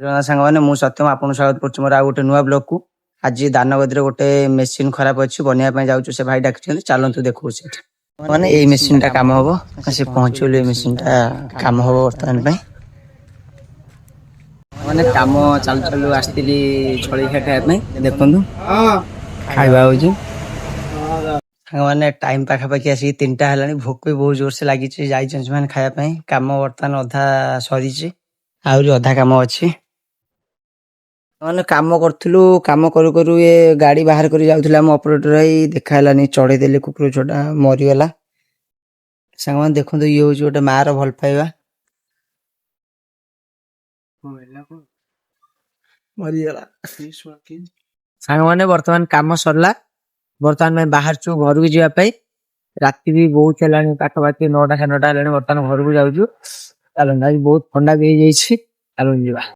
सांग मैंने मु सत्यम आपन स्वागत कर मोर आ गोटे नुआ ब्लॉग को आज दानगदी गोटे मेसीन खराब अच्छी बनवाई जाऊँ से भाई डाक चलतु देखो मैंने यही मेसीन टा कम हम से पहुंचल मेसीन टा कम हम बर्तमान मैंने कम चल चलू आसती छड़ी खाई देखु खाଇବା हो मैंने टाइम पाखापाखि आसिक 3टा है भोक भी बहुत जोर से लगी जाने खायापी कम बर्तमान अधा सरी आहरी अधा कम अच्छी मैंने कम करूँ कम करू करू ये गाड़ी बाहर कर जाऊला ऑपरेटर देखानी चढ़े देले कुकुर छोटा मरीगला सांग मैंने देखो ये हूँ गोटे मार भल पाइबा मरीगला सांग मैंने बर्तमान कम सरला बर्तमान में बाहर चु घर को जावाई राति भी बहुत है पाखापाखि 9टा 9:30 है बर्तमान घर को जाऊँ बहुत ठंडा भी हो जाए।